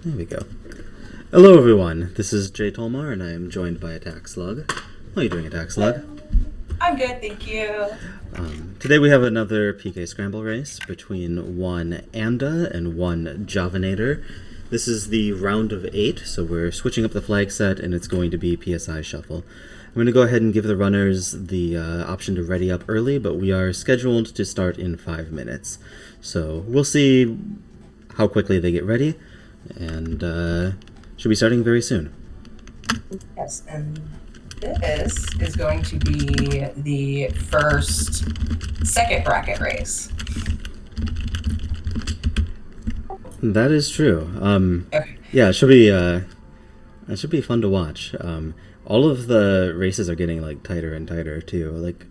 There we go. Hello everyone, this is Javinat0r and I am joined by Attack Slug. How are you doing, Attack Slug? I'm good, thank you. Today we have another PK Scramble race between one AND4H and one Javinat0r. This is the round of 8, so we're switching up the flag set and it's going to be PSI Shuffle. I'm going to go ahead and give the runners the option to ready up early, but we are scheduled to start in 5 minutes. So we'll see how quickly they get ready, and should be starting very soon. Yes, and this is going to be the second bracket race. That is true. Okay. Yeah, it should be fun to watch. All of the races are getting like tighter and tighter too. Like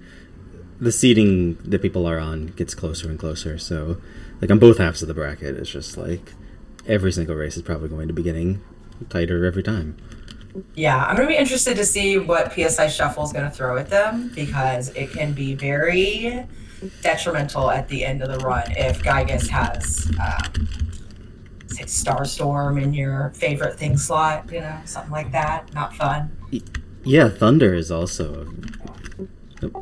the seating that people are on gets closer and closer. So like on both halves of the bracket, it's just like every single race is probably going to be getting tighter every time. Yeah, I'm going to be interested to see what PSI Shuffle is going to throw at them, because it can be very detrimental at the end of the run if Gygas has, say, Starstorm in your favorite thing slot, something like that. Not fun. Yeah, Thunder is also...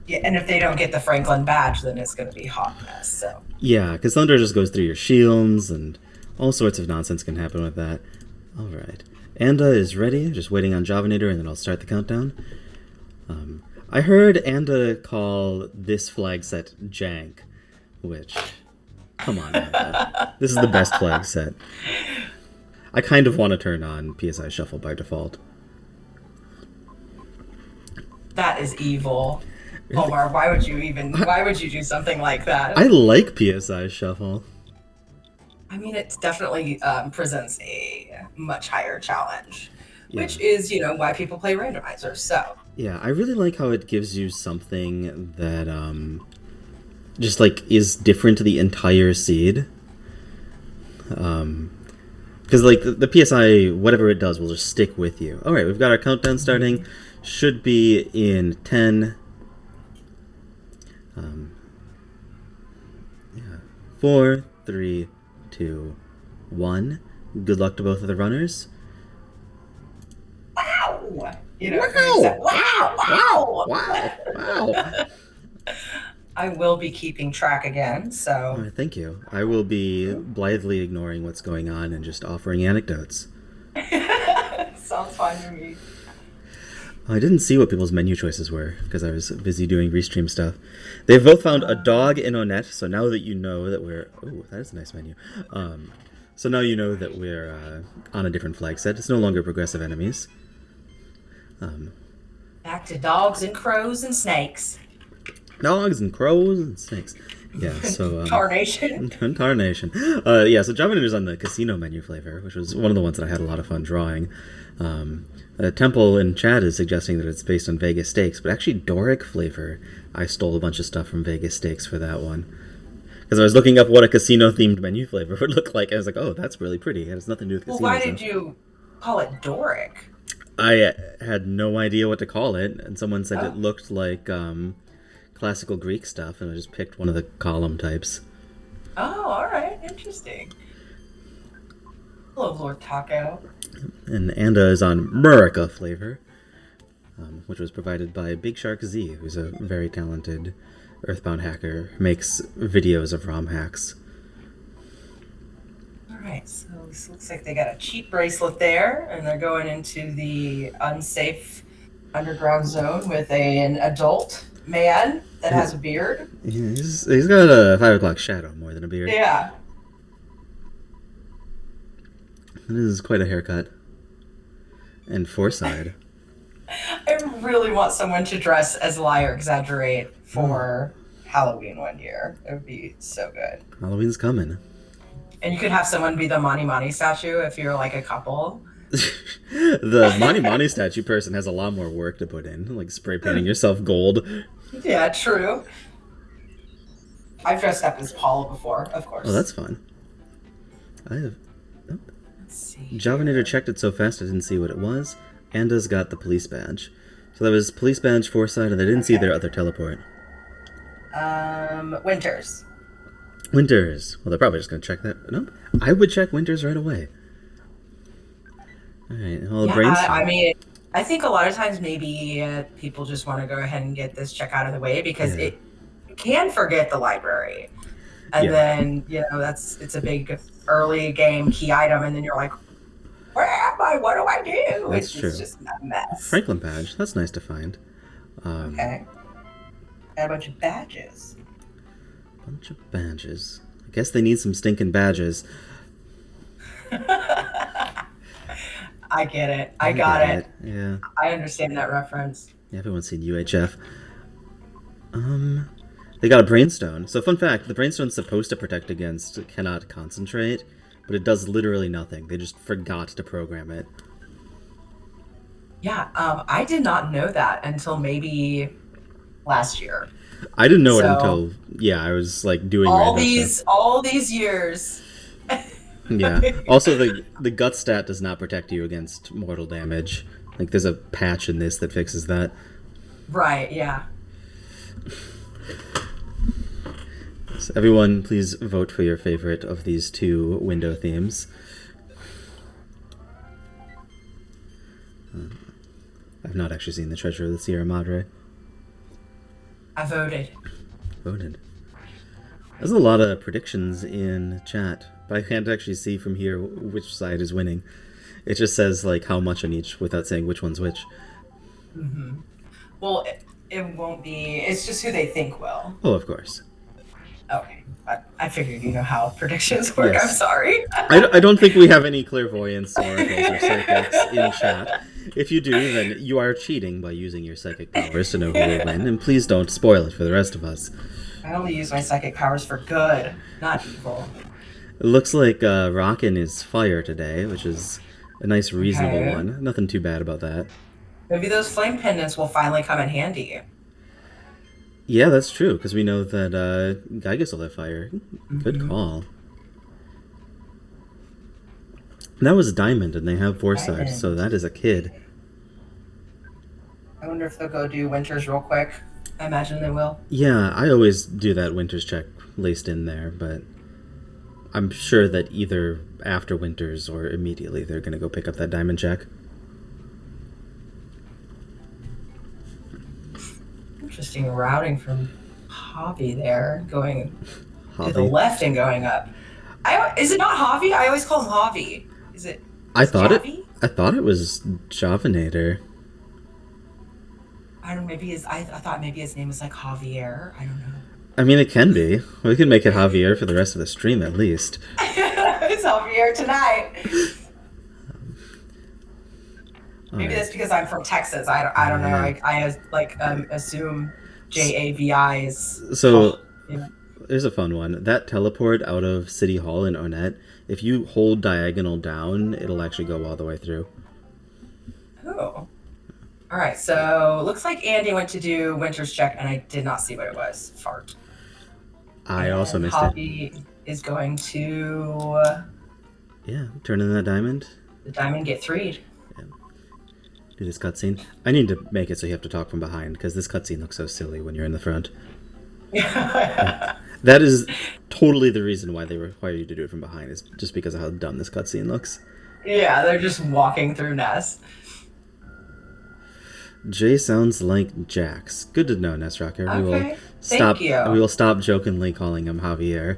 Yeah, and if they don't get the Franklin badge, then it's going to be a hot mess. So yeah, because Thunder just goes through your shields and all sorts of nonsense can happen with that. All right. AND4H is ready, just waiting on Javinat0r, and then I'll start the countdown. I heard AND4H call this flag set jank, which, come on, AND4H. This is the best flag set. I kind of want to turn on PSI Shuffle by default. that is evil. Omar, why would you do something like that? I like PSI Shuffle. I mean, it definitely presents a much higher challenge, which Yeah. is, why people play randomizers. So Yeah, I really like how it gives you something that just like is different to the entire seed. Because like the PSI, whatever it does, will just stick with you. All right, we've got our countdown starting. Should be in 10. 4, 3, 2, 1. Good luck to both of the runners. wow, Wow! wow. Wow! I will be keeping track again. All So right, thank you. I will be blithely ignoring what's going on and just offering anecdotes. sounds fine to me. I didn't see what people's menu choices were because I was busy doing restream stuff. They've both found a dog in Onet, so now that you know that we're... Oh, that is a nice menu. So now you know that we're on a different flag set. It's no longer progressive enemies. Back to dogs and crows and snakes. Dogs and crows and snakes. Yeah, so... Tarnation. Tarnation. Yeah, so Javinat0r is on the casino menu flavor, which was one of the ones that I had a lot of fun drawing. Temple in chat is suggesting that it's based on Vegas Stakes, but actually Doric flavor, I stole a bunch of stuff from Vegas Stakes for that one. Because I was looking up what a casino-themed menu flavor would look like, and I was like, oh, that's really pretty. It has nothing to do with casinos. Well, why did you call it Doric? I had no idea what to call it, and someone said it looked like classical Greek stuff, and I just picked one of the column types. Oh, all right. Interesting. Hello, Lord Taco. And AND4H is on Murica flavor, which was provided by Big Shark Z, who's a very talented Earthbound hacker, who makes videos of ROM hacks. All right, so this looks like they got a cheap bracelet there, and they're going into the unsafe underground zone with an adult man that has a beard. He's got a 5 o'clock shadow more than a beard. Yeah. This is quite a haircut. And foreside. I really want someone to dress as Lie or Exaggerate for Halloween one year. It would be so good. Halloween's coming. And you could have someone be the Mani Mani statue if you're like a couple. The Mani Mani statue person has a lot more work to put in, like spray painting yourself gold. Yeah, true. I've dressed up as Paula before, of course. Oh, that's fun. I have... Let's see. Javinat0r checked it so fast I didn't see what it was. AND4H's got the police badge. So that was police badge, foresight, and they didn't see their other teleport. Winters. Winters. Well, they're probably just going to check that. Nope. I would check Winters right away. All right. Well, Yeah, I brainstorm. mean, I think a lot of times maybe people just want to go ahead and get this check out of the way because Yeah. it you can forget the library. And Yeah. then, it's a big early game key item. And then you're like, where am I? What do I do? That's It's true. just a mess. Franklin badge. That's nice to find. Okay. Got a bunch of badges. Bunch of badges. I guess they need some stinking badges. I get it. I got get it. Yeah. I understand that reference. Yeah, everyone's seen UHF. They got a brainstone. So fun fact, the brainstone's supposed to protect against cannot concentrate, but it does literally nothing. They just forgot to program it. Yeah, I did not know that until maybe last year. I didn't know it So until I was like doing random stuff. all these years. Yeah. Also the gut stat does not protect you against mortal damage. Like there's a patch in this that fixes that. Right, yeah. So everyone, please vote for your favorite of these two window themes. I've not actually seen the Treasure of the Sierra Madre. I voted. Voted. There's a lot of predictions in chat, but I can't actually see from here which side is winning. It just says like how much on each without saying which one's which. Mm-hmm. Well, it won't be. It's just who they think will. Oh, of course. Okay. I figured you know how predictions work. Yes. I'm sorry. I don't think we have any clairvoyance oracles or psychics in chat. If you do, then you are cheating by using your psychic powers to know who will win, and please don't spoil it for the rest of us. I only use my psychic powers for good, not evil. It looks like Rockin' is fire today, which is a nice, reasonable Okay. one. Nothing too bad about that. Maybe those flame pendants will finally come in handy. Yeah, that's true, because we know that Gygas will have fire. Good call. And that was Diamond, and they have Foresight, so Diamond. that is a kid. I wonder if they'll go do Winters real quick. I imagine they will. Yeah, I always do that Winters check laced in there, but I'm sure that either after Winters or immediately they're going to go pick up that Diamond check. Interesting routing from Hobby there, going to the Javi. left and going up. Is it not Javi? I always call him Javi. Is it? I thought Javi? it was Javinator. I don't know. Maybe I thought maybe his name was like Javier. I don't know. I mean, it can be. We can make it Javier for the rest of the stream, at least. It's Javier tonight. Maybe Alright. that's because I'm from Texas. I don't know. I assume JAVI is. So, Yeah. there's a fun one. That teleport out of City Hall in Onett, if you hold diagonal down, it'll actually go all the way through. Oh. All right. So looks like Andy went to do Winter's check, and I did not see what it was. Fart. I also missed it. Hobby is going to Yeah, turn in that diamond. the diamond get 3'd. Do this cutscene. I need to make it so you have to talk from behind, because this cutscene looks so silly when you're in the front. That is totally the reason why they require you to do it from behind, is just because of how dumb this cutscene looks. Yeah, they're just walking through Ness. Jay sounds like Jax. Good to know, Ness Rocker. We will Okay, stop. thank you. We will stop jokingly calling him Javier.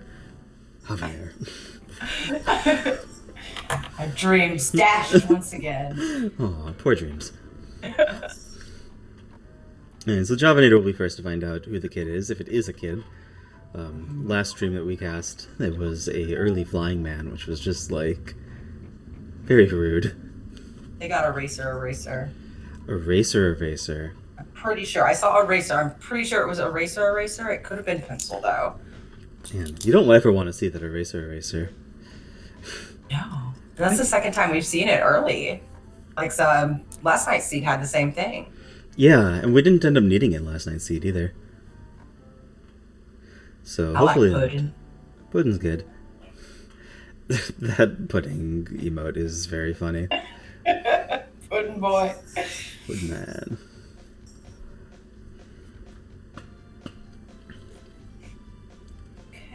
Javier. My dreams dashed once again. Aw, poor dreams. And so Javinator will be first to find out who the kid is, if it is a kid. Last stream that we cast, it was a early flying man, which was just like very rude. They got eraser. Eraser. I'm pretty sure. I saw eraser. I'm pretty sure it was eraser. It could have been pencil, though. Man, you don't ever want to see that eraser. No. That's the second time we've seen it early. Like, last night's seed had the same thing. Yeah, and we didn't end up needing it last night's seed either. So I hopefully like pudding. Pudding's good. That pudding emote is very funny. Pudding boy. Pudding man.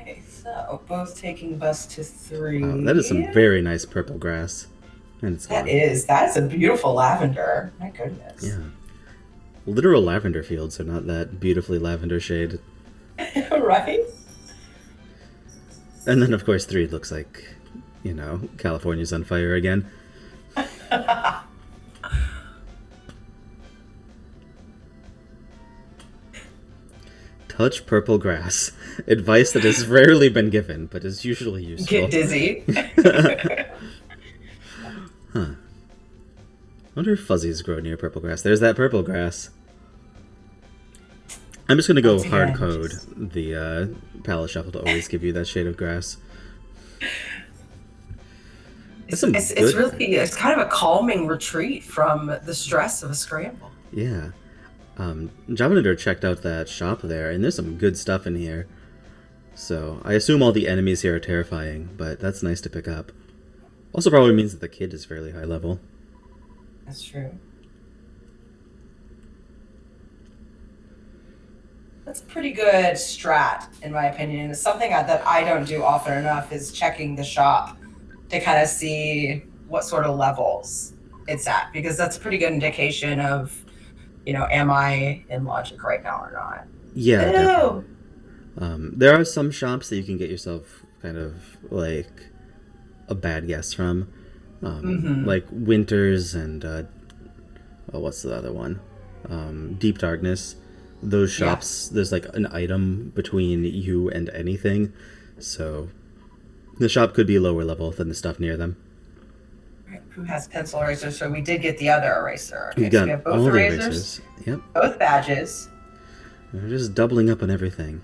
Okay, so both taking bus to 3. Wow, that is some very nice purple grass. And it's That gone. is a beautiful lavender. My goodness. Yeah. Literal lavender field, so not that beautifully lavender shade. Right? And then, of course, 3 looks like, you know, California's on fire again. Touch purple grass. Advice that has rarely been given, but is usually useful. Get dizzy. Huh. I wonder if fuzzies grow near purple grass. There's that purple grass. I'm just gonna go Once hard again, code the palette shuffle to always give you that shade of grass. It's really, it's kind of a calming retreat from the stress of a scramble. Yeah. Javinat0r checked out that shop there, and there's some good stuff in here. So I assume all the enemies here are terrifying, but that's nice to pick up. Also probably means that the kid is fairly high level. That's true. That's a pretty good strat, in my opinion. It's something that I don't do often enough is checking the shop to kind of see what sort of levels it's at, because that's a pretty good indication of, you know, am I in logic right now or not? Yeah, Ew. definitely. There are some shops that you can get yourself kind of like a bad guess from, like Winters and what's the other one? Deep Darkness. Those shops, there's like an item between you and anything, so the shop could be lower level than the stuff near them. Right, who has pencil erasers? So we did get the other eraser. Okay, We've so got we have both all the erasers, erasers. Yep. both badges. We're just doubling up on everything.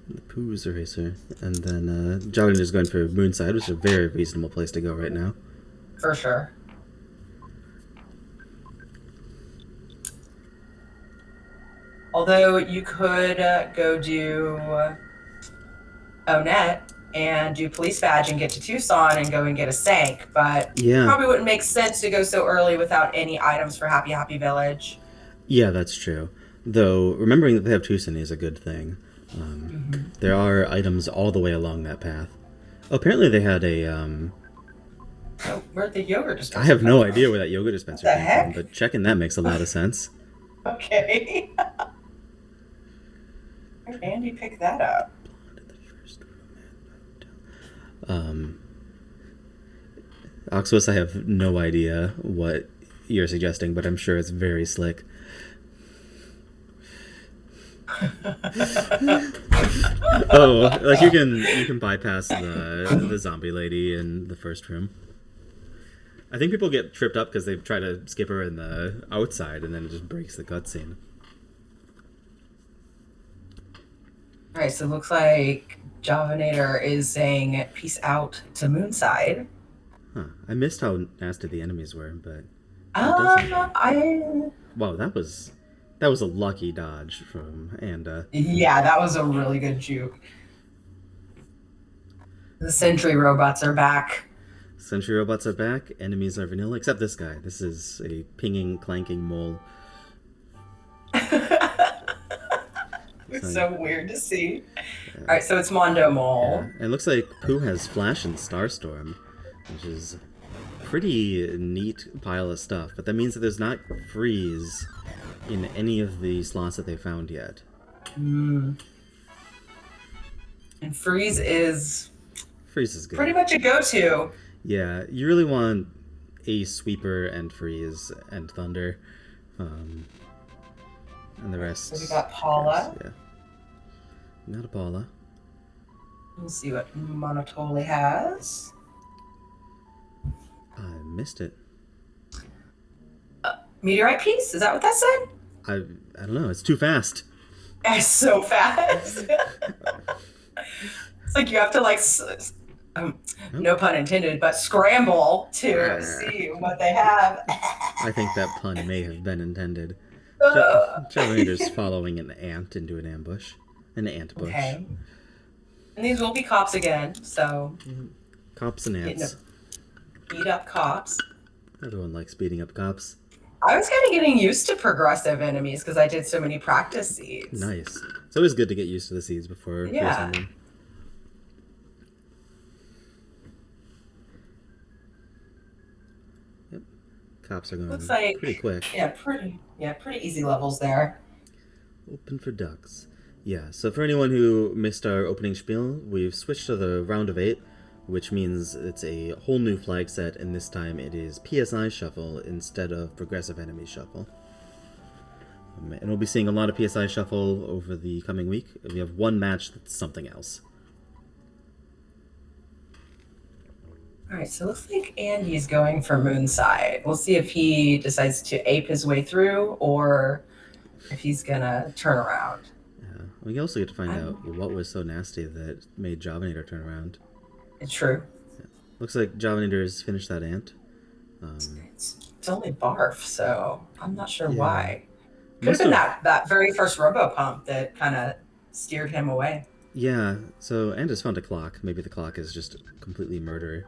The Pooh's eraser. And then Javinat is going for Moonside, which is a very reasonable place to go right now. For sure. Although you could go do O-Net and do police badge and get to Tucson and go and get a Sank, but Yeah. probably wouldn't make sense to go so early without any items for Happy Happy Village. Yeah, that's true. Though, remembering that they have Tucson is a good thing. There are items all the way along that path. Oh, apparently they had a... Oh, where'd the yogurt dispenser I have no come from? idea where that yoga dispenser The came heck? from, but checking that makes a lot of sense. Okay. Where'd Andy pick that up? Oxus, I have no idea what you're suggesting, but I'm sure it's very slick. Oh, like you can bypass the zombie lady in the first room. I think people get tripped up because they try to skip her in the outside, and then it just breaks the cutscene. All right, so it looks like Javinat0r is saying peace out to Moonside. Huh. I missed how nasty the enemies were, but wow, that was a lucky dodge from Anda. Yeah, that was a really good juke. The sentry robots are back. Sentry robots are back. Enemies are vanilla, except this guy. This is a pinging, clanking mole. It's so weird to see. All right, so it's Mondo Mole. Yeah. It looks like Pooh has Flash and Starstorm, which is a pretty neat pile of stuff. But that means that there's not Freeze in any of the slots that they found yet. And Freeze is good. Pretty much a go-to. Yeah, you really want a Sweeper and Freeze and Thunder. And the rest. So we got Paula. Yeah. Not a Paula. Let's see what Monotoli has. I missed it. Meteorite piece? Is that what that said? I don't know. It's too fast. It's so fast. It's like you have to no pun intended, but scramble to see what they have. I think that pun may have been intended. Javinat0r's following an ant into an ambush. An ant bush. Okay. And these will be cops again, so... Cops and ants. Beat up cops. Everyone likes beating up cops. I was kind of getting used to progressive enemies because I did so many practice seeds. Nice. It's always good to get used to the seeds before facing Yeah. them. Yep. Cops are Looks going like, pretty quick. pretty easy levels there. Open for ducks. Yeah, so for anyone who missed our opening spiel, we've switched to the round of 8, which means it's a whole new flag set, and this time it is PSI Shuffle instead of Progressive Enemy Shuffle. And we'll be seeing a lot of PSI Shuffle over the coming week. We have one match that's something else. All right, so it looks like Andy's going for Moonside. We'll see if he decides to ape his way through or if he's gonna turn around. Yeah. We also get to find out what was so nasty that made Javinat0r turn around. It's true. Yeah. Looks like Javinat0r's finished that ant. It's only barf, so I'm not sure why. Could have Must been have- that very first robo pump that kind of steered him away. Yeah, so Andis found a clock. Maybe the clock is just completely murder.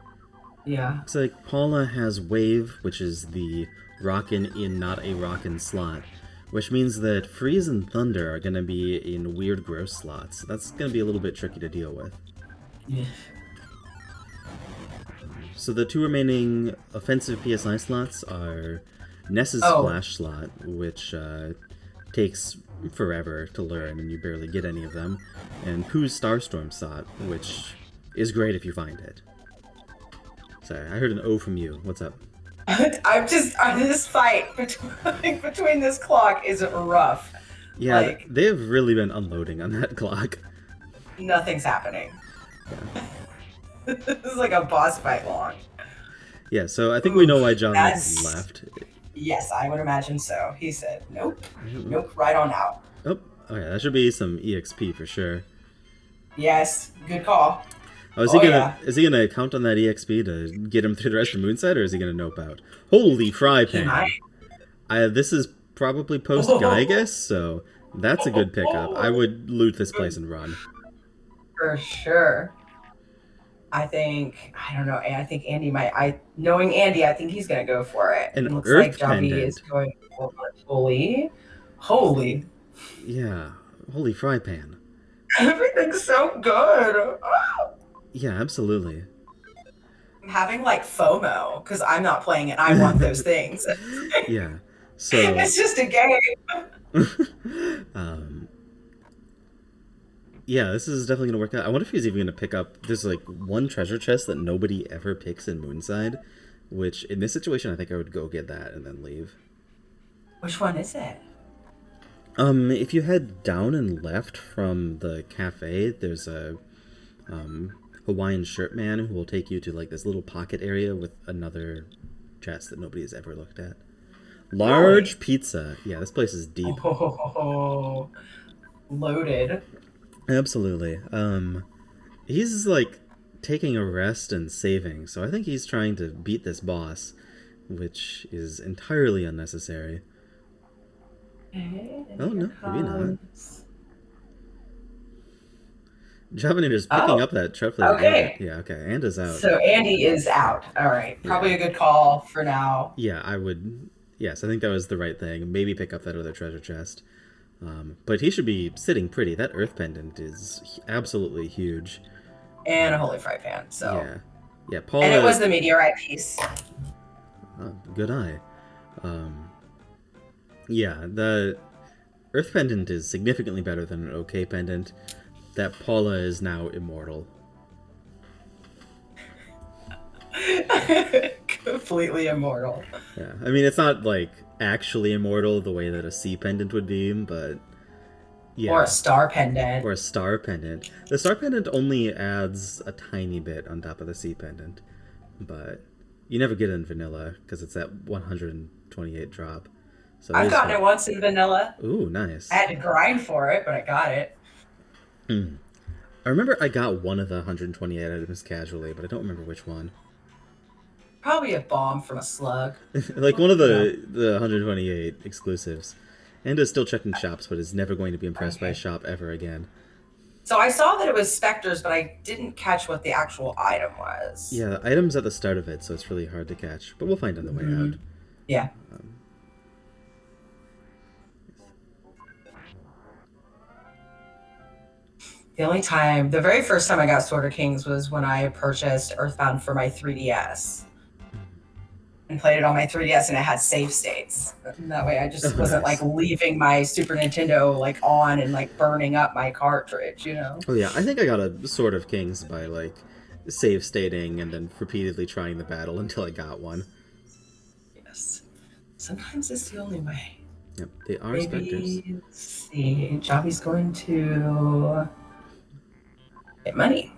Yeah. Looks like Paula has Wave, which is the rockin' in not a rockin' slot, which means that Freeze and Thunder are gonna be in weird gross slots. That's gonna be a little bit tricky to deal with. Yeah. So the two remaining offensive PSI slots are Ness's Flash slot, which takes forever to learn and you barely get any of them, and Pooh's Starstorm slot, which is great if you find it. Sorry, I heard an O from you. What's up? This fight between this clock is rough. Yeah, like, they have really been unloading on that clock. Nothing's happening. Yeah. This is like a boss fight long. Yeah, so I think we know why John left. Yes, I would imagine so. He said, nope, nope, right on out. Oh, okay, that should be some EXP for sure. Yes, good call. Oh, is he gonna count on that EXP to get him through the rest of Moonside, or is he gonna nope out? Holy fry pan! This is probably post Gygas, so that's a good pickup. I would loot this place and run. For sure. I think Andy might. Knowing Andy, I think he's gonna go for it. An it looks Earth like Javi is going for it. Holy. Yeah, holy fry pan. Everything's so good. Oh. Yeah, absolutely. I'm having like FOMO because I'm not playing it. I want those things. Yeah, so it's just a game. Yeah, this is definitely gonna work out. I wonder if he's even gonna pick up. There's like one treasure chest that nobody ever picks in Moonside, which in this situation I think I would go get that and then leave. Which one is it? If you head down and left from the cafe, there's a Hawaiian shirt man who will take you to like this little pocket area with another chest that nobody has ever looked at. Large pizza. Yeah, this place is deep. Oh, loaded. Absolutely. He's like taking a rest and saving, so I think he's trying to beat this boss, which is entirely unnecessary. Oh no, maybe not. Javinat is picking up that truffle. Okay. Yeah, okay. Anda's out. So Andy is out. All right. Probably a good call for now. Yeah, I would. Yes, I think that was the right thing. Maybe pick up that other treasure chest. But he should be sitting pretty. That earth pendant is absolutely huge. And a holy fry pan. So yeah. Paul. And it was the meteorite piece. Oh, good eye. Yeah, the earth pendant is significantly better than an OK pendant. That Paula is now immortal. Completely immortal. Yeah, I mean it's not like actually immortal the way that a C pendant would be, but yeah. Or a star pendant. Or a star pendant. The star pendant only adds a tiny bit on top of the C pendant, but you never get it in vanilla because it's at 128 drop. So I've gotten it once in vanilla. Ooh, nice. I had to grind for it, but I got it. I remember I got one of the 128 items casually, but I don't remember which one. Probably a bomb from a slug. Like one of the 128 exclusives. And is still checking shops, but is never going to be impressed by a shop ever again. So I saw that it was Spectres, but I didn't catch what the actual item was. Yeah, the item's at the start of it, so it's really hard to catch. But we'll find on the way out. Yeah. The very first time I got Sword of Kings was when I purchased Earthbound for my 3DS and played it on my 3DS, and it had save states. And that way I just Oh, wasn't like nice. leaving my Super Nintendo like on and like burning up my cartridge, you know? Oh yeah, I think I got a Sword of Kings by like save stating and then repeatedly trying the battle until I got one. Yes. Sometimes it's the only way. Yep, they are specters. Maybe, let's see. Javi's going to get money.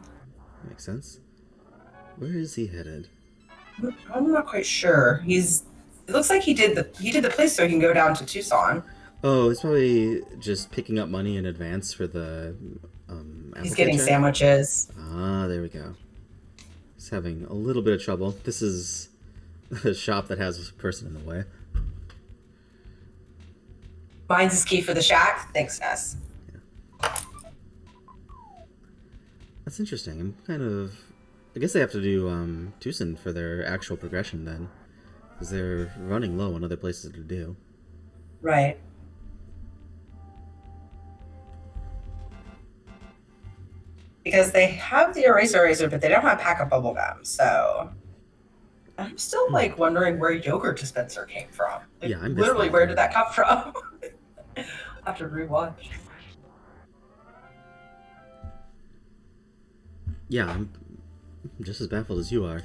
Makes sense. Where is he headed? I'm not quite sure. It looks like he did the place so he can go down to Tucson. Oh, he's probably just picking up money in advance for the He's applicant getting check. sandwiches. Ah, there we go. He's having a little bit of trouble. This is a shop that has a person in the way. Mine's his key for the shack. Thanks, Ness. That's interesting. I'm kind of. I guess they have to do Tucson for their actual progression then, because they're running low on other places to do. Right. Because they have the eraser, but they don't have pack of bubble gum. So I'm still like wondering where yogurt dispenser came from. Like, Yeah, I missed literally, that where one. did that come from? I'll have to rewatch. Yeah, I'm just as baffled as you are.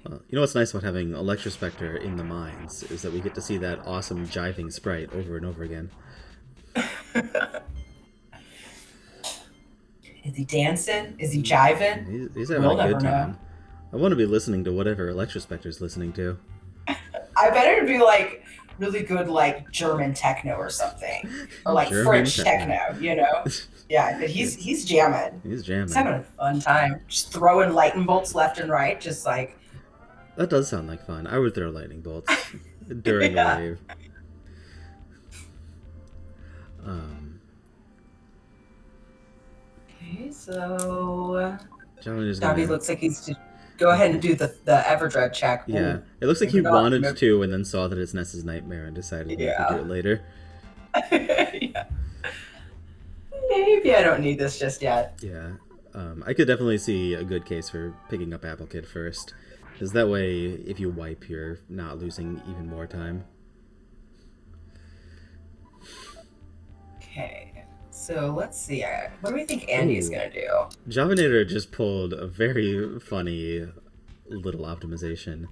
You know what's nice about having Electrospectre in the mines is that we get to see that awesome jiving sprite over and over again. Is he dancing? Is he jiving? He's having We'll a good never know. time. I want to be listening to whatever Electrospectre's listening to. I bet it'd be like really good, like German techno or something, or like German French techno. techno. You know? Yeah, but he's jamming. He's He's jamming. having a fun time, just throwing lightning bolts left and right, just like That does sound like fun. I would throw lightning bolts during yeah. a wave. Um, Okay, so John is Dobby gonna. looks like he's to go ahead and do the Everdread check. Yeah, Ooh, it looks like he maybe not. wanted to, and then saw that it's Ness's nightmare and decided he could do Yeah. it later. Yeah. Maybe I don't need this just yet. Yeah, I could definitely see a good case for picking up Apple Kid first, because that way, if you wipe, you're not losing even more time. Okay, so let's see. What do we think Andy's Ooh. gonna do? Javinat0r just pulled a very funny little optimization.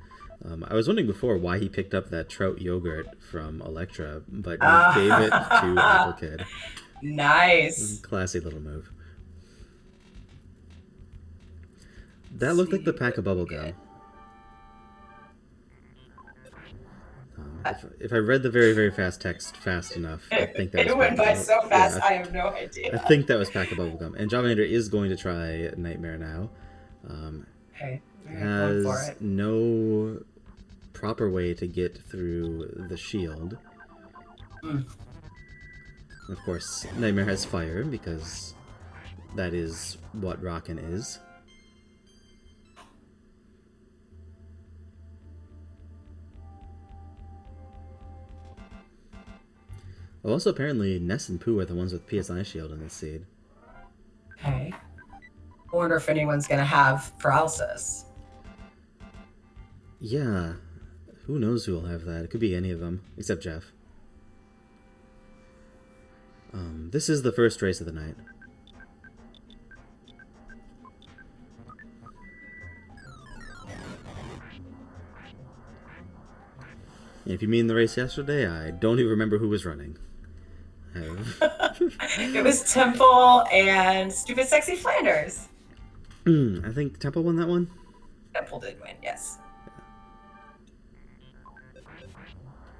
I was wondering before why he picked up that trout yogurt from Electra, but he gave it to Apple Kid. Nice. Classy little move. That looked like the pack of bubblegum. If I read the very, very fast text fast enough, I think that was It went pack by of so fast. Yeah, I have no idea. I think that was pack of bubblegum. And Javinat0r is going to try Nightmare now. Okay, going for Has it. no proper way to get through the shield. Mm. Of course, Nightmare has fire because that is what Rockin' is. Well, also apparently Ness and Pooh are the ones with PSI shield in this seed. Okay. I wonder if anyone's gonna have paralysis. Yeah, who knows who will have that? It could be any of them, except Jeff. This is the first race of the night. If you mean the race yesterday, I don't even remember who was running. It was Temple and Stupid Sexy Flanders. I think Temple won that one. Temple did win, yes.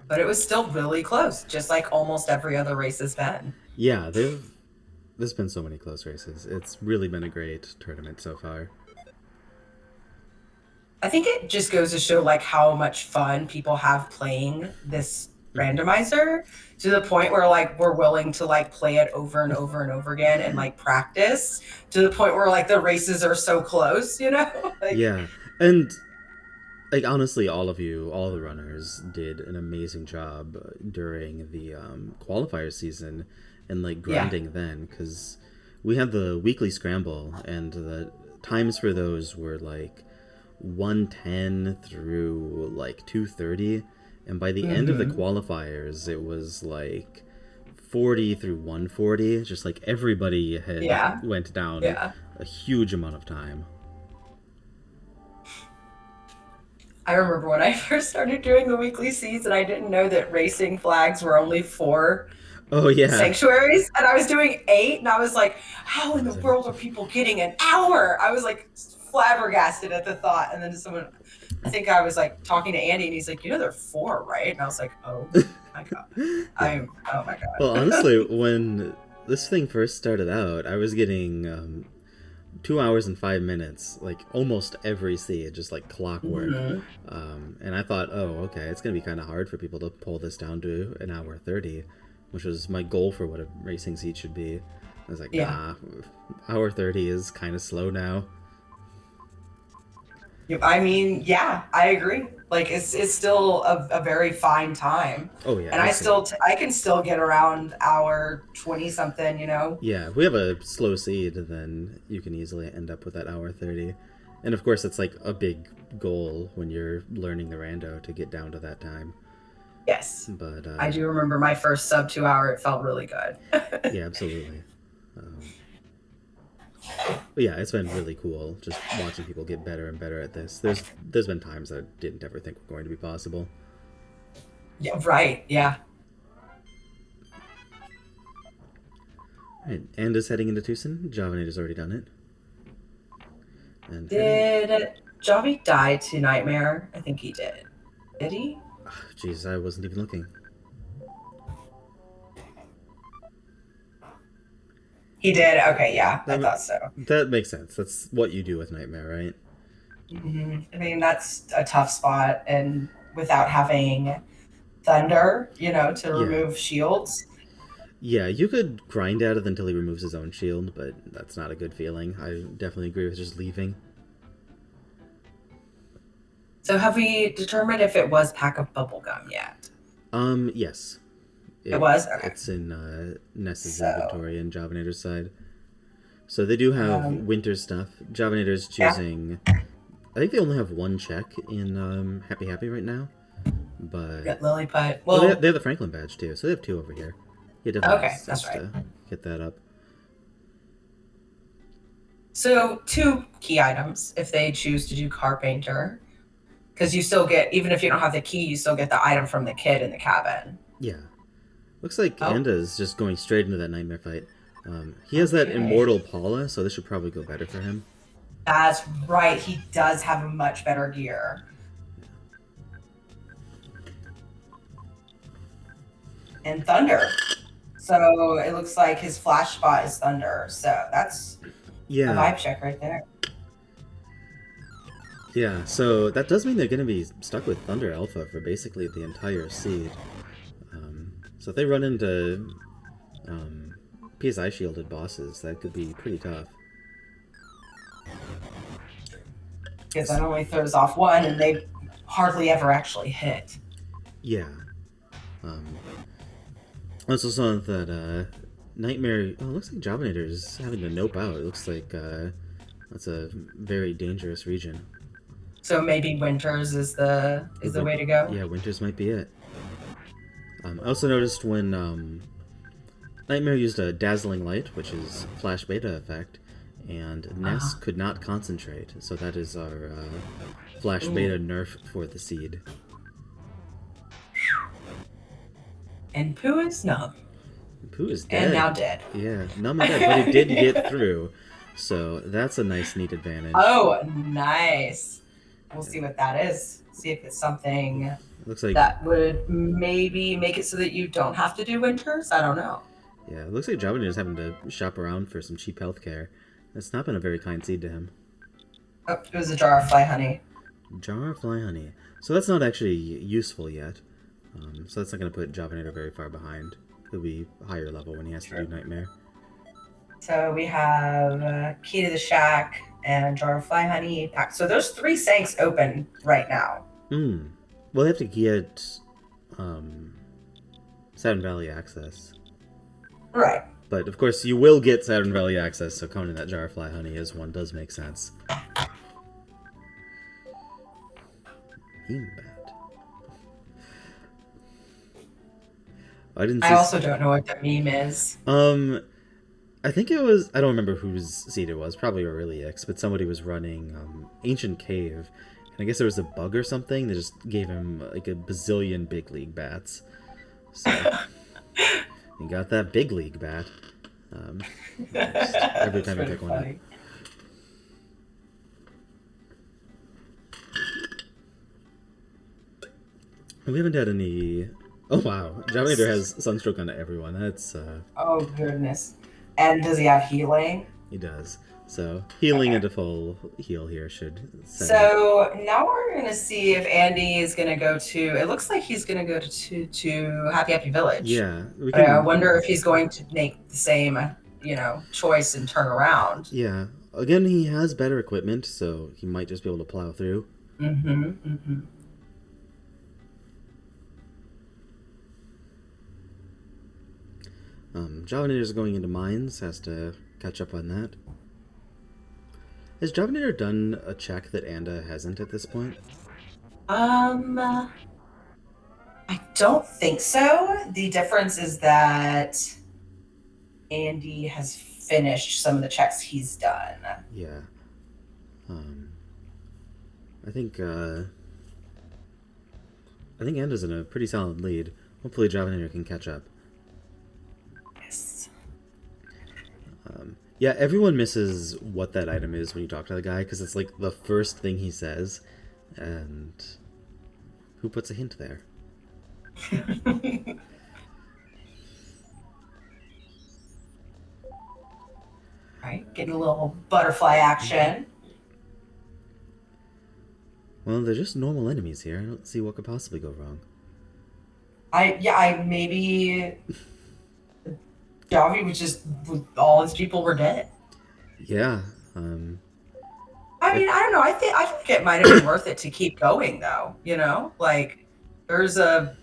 But it was still really close, just like almost every other race has been. Yeah, there's been so many close races. It's really been a great tournament so far. I think it just goes to show like how much fun people have playing this randomizer, to the point where like we're willing to like play it over and over and over again and like practice, to the point where like the races are so close, you know? Like, Yeah, and Like, honestly, all of you, all the runners, did an amazing job during the qualifier season and, like, Yeah. grinding then, because we had the weekly scramble, and the times for those were, like, 110 through, like, 230, and by the end of the Mm-hmm. qualifiers, it was, like, 40 through 140, just, like, everybody had Yeah. went down Yeah. a huge amount of time. I remember when I first started doing the weekly season, I didn't know that racing flags were only 4 Oh, yeah. sanctuaries, and I was doing 8, and I was like, how in the world are people getting an hour? I was like flabbergasted at the thought. And then someone, I think I was like talking to Andy, and he's like, there are 4, right? And I was like, oh my God. Yeah. Oh my Well, God. honestly, when this thing first started out, I was getting 2 hours and 5 minutes, like almost every seed, just like clockwork. Hmm. And I thought, oh, okay, it's gonna be kind of hard for people to pull this down to an hour 30, which was my goal for what a racing seed should be. I was like, Yeah. nah, hour 30 is kind of slow now. I mean, yeah, I agree. Like it's still a very fine time, Oh yeah, and absolutely. I can still get around hour 20 something. Yeah, if we have a slow seed, then you can easily end up with that hour 30. And of course, it's like a big goal when you're learning the rando to get down to that time. Yes, But I do remember my first sub 2 hour. It felt really good. yeah, absolutely. But yeah, it's been really cool just watching people get better and better at this. There's been times I didn't ever think were going to be possible. Yeah, right. Yeah. All right, and is heading into Tucson. Javanate has already done it. And heading. Did Javi die to Nightmare? I think he did. Did he? Jeez, I wasn't even looking. He did. Okay. Yeah, I That thought so. that makes sense. That's what you do with Nightmare, right? I mean, that's a tough spot, and without having Thunder, to Yeah. remove shields. Yeah, you could grind at it until he removes his own shield, but that's not a good feeling. I definitely agree with just leaving. So have we determined if it was pack of bubblegum yet? Yes. It was? Okay. It's in Ness's So, inventory and Javanator's side. So they do have um, winter stuff. Javanator's yeah. choosing. I think they only have one check in Happy Happy right now, but Get Lilliput. oh, Well, they have the Franklin badge too, so they have two over here. Yeah, definitely okay, makes that's sense right. to get that up. So 2 key items if they choose to do Carpenter. Because you still get, even if you don't have the key, you still get the item from the kid in the cabin. Yeah, looks like Oh, Anda's just going straight into that nightmare fight. He has that okay. immortal Paula, so this should probably go better for him. That's right. He does have a much better gear. And Thunder. So it looks like his flash spot is Thunder. So that's a Yeah, vibe check right there. yeah. So that does mean they're going to be stuck with Thunder Alpha for basically the entire seed. So if they run into um, PSI shielded bosses, that could be pretty tough. Because that only throws off 1, and they hardly ever actually hit. Yeah. Um, I also saw that Nightmare. Oh, it looks like Javanator's having to nope out. It looks like that's a very dangerous region. So maybe Winters is the way to go. Yeah, Winters might be it. I also noticed when Nightmare used a Dazzling Light, which is Flash Beta effect, and Ness Uh-huh. could not concentrate. So that is our Flash Ooh. Beta nerf for the seed. And Pooh is numb. Pooh is And now dead. dead. Yeah, numb and dead, but he did get through. So that's a nice, neat advantage. Oh, nice. We'll see what that is. See if it's something Looks like that would maybe make it so that you don't have to do Winters. I don't know. yeah, it looks like Javanin is having to shop around for some cheap healthcare. It's not been a very kind seed to him. Oh, it was a jar of fly honey. Jar of fly honey. So that's not actually useful yet. So that's not going to put Javanator very far behind. He'll be higher level when he has to do Nightmare. So we have Key to the Shack, and jar of fly honey pack. So those 3 sinks open right now. Hmm. We'll have to get Saturn Valley access. Right. But of course, you will get Saturn Valley access, so counting that jar of fly honey as one does make sense. Beanbat. I also don't know what the meme is. I think it was, I don't remember whose seed it was, probably Aurelius, but somebody was running Ancient Cave, and I guess there was a bug or something that just gave him like a bazillion big league bats. So he got that big league bat. Every time I pick one up. We haven't had any. Oh wow, Javinat0r has Sunstroke on everyone. That's Oh goodness. And does he have healing? He does. So healing into full heal here should. So now we're gonna see if Andy is gonna go to. It looks like he's gonna go to Happy Happy Village. Yeah. I wonder if he's going to make the same, choice and turn around. Yeah. Again, he has better equipment, so he might just be able to plow through. Mm-hmm. Mm-hmm. Javinat0r's going into mines, has to catch up on that. Has Javinat0r done a check that Anda hasn't at this point? I don't think so. The difference is that Andy has finished some of the checks he's done. Yeah. I think Anda's in a pretty solid lead. Hopefully Javinat0r can catch up. Yeah, everyone misses what that item is when you talk to the guy, because it's like the first thing he says, and who puts a hint there? Right, getting a little butterfly action. Well, they're just normal enemies here. I don't see what could possibly go wrong. Maybe Javi was just, all his people were dead. Yeah. I mean, I don't know. I think it might have been worth it to keep going, though. Like there's a